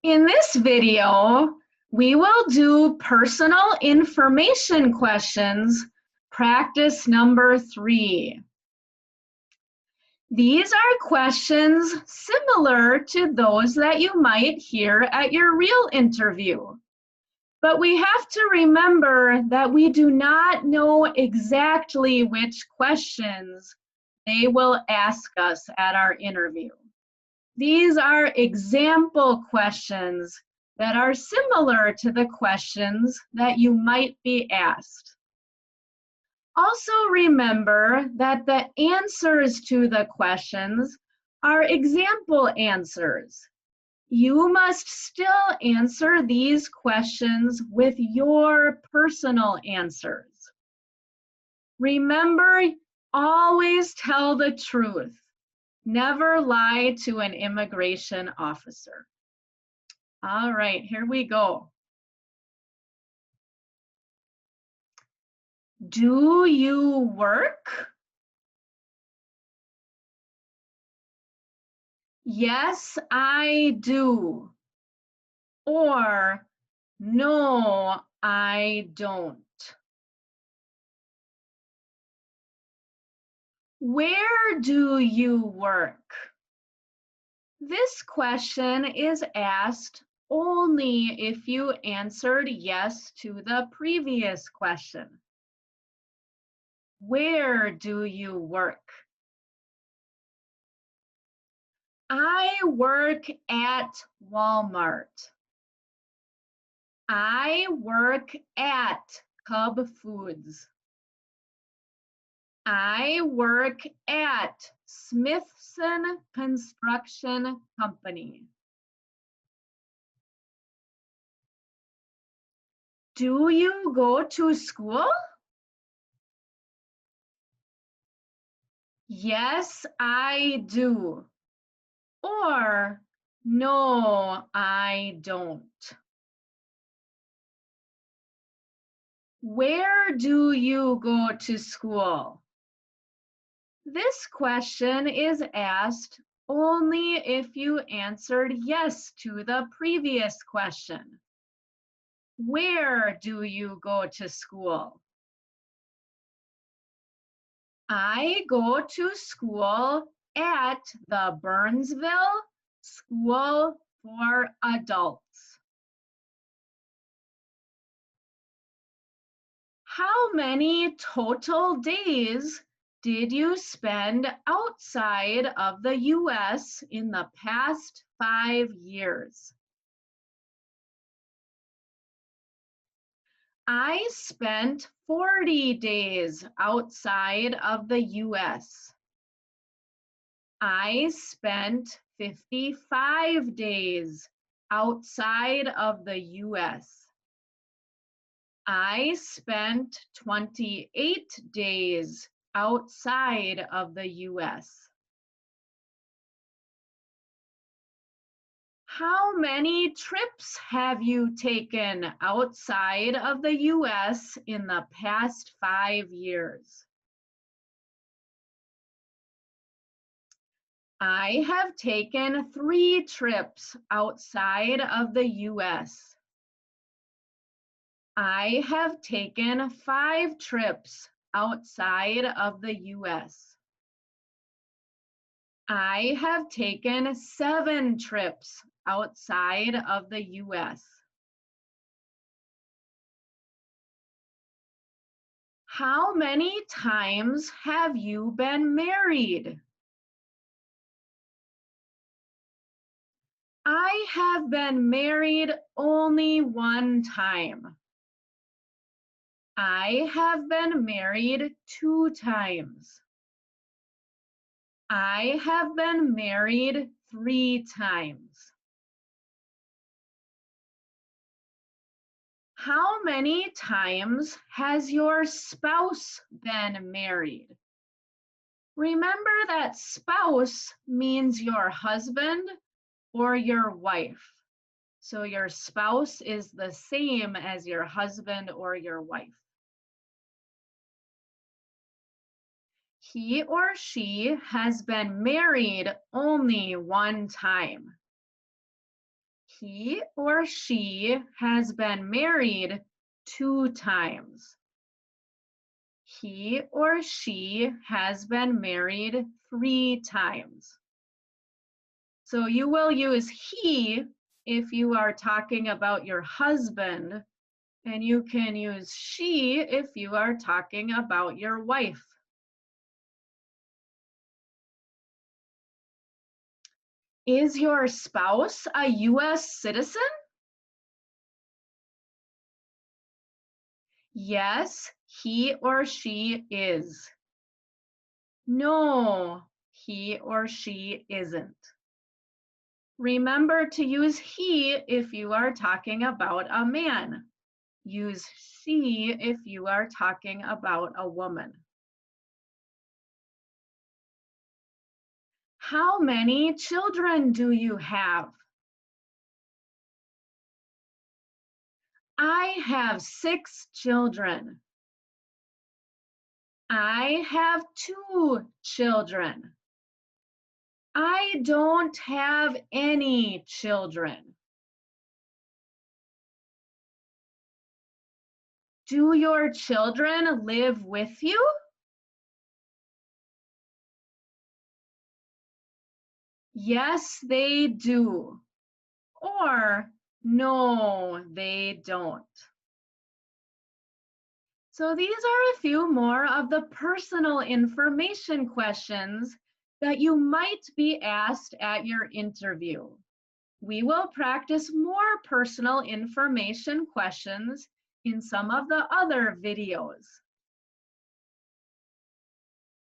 In this video, we will do personal information questions, practice number 3. These are questions similar to those that you might hear at your real interview. But we have to remember that we do not know exactly which questions they will ask us at our interview. These are example questions that are similar to the questions that you might be asked. Also remember that the answers to the questions are example answers. You must still answer these questions with your personal answers. Remember, always tell the truth. Never lie to an immigration officer. All right, here we go. Do you work? Yes, I do. Or no, I don't. Where do you work? This question is asked only if you answered yes to the previous question. Where do you work? I work at Walmart. I work at Cub Foods. I work at Smithson Construction Company. Do you go to school? Yes, I do. Or no, I don't. Where do you go to school? This question is asked only if you answered yes to the previous question. Where do you go to school? I go to school at the Burnsville School for Adults. How many total days did you spend outside of the US in the past 5 years? I spent 40 days outside of the US. I spent 55 days outside of the US. I spent 28 days outside of the US. How many trips have you taken outside of the US in the past 5 years? I have taken 3 trips outside of the US. I have taken 5 trips outside of the US. I have taken 7 trips outside of the US. How many times have you been married? I have been married only 1 time. I have been married 2 times. I have been married 3 times. How many times has your spouse been married? Remember that spouse means your husband or your wife. So your spouse is the same as your husband or your wife. He or she has been married only 1 time. He or she has been married 2 times. He or she has been married 3 times. So you will use he if you are talking about your husband, and you can use she if you are talking about your wife. Is your spouse a U.S. citizen? Yes, he or she is. No, he or she isn't. Remember to use he if you are talking about a man. Use she if you are talking about a woman. How many children do you have? I have 6 children. I have 2 children. I don't have any children. Do your children live with you? Yes, they do. Or no, they don't. So these are a few more of the personal information questions that you might be asked at your interview. We will practice more personal information questions in some of the other videos.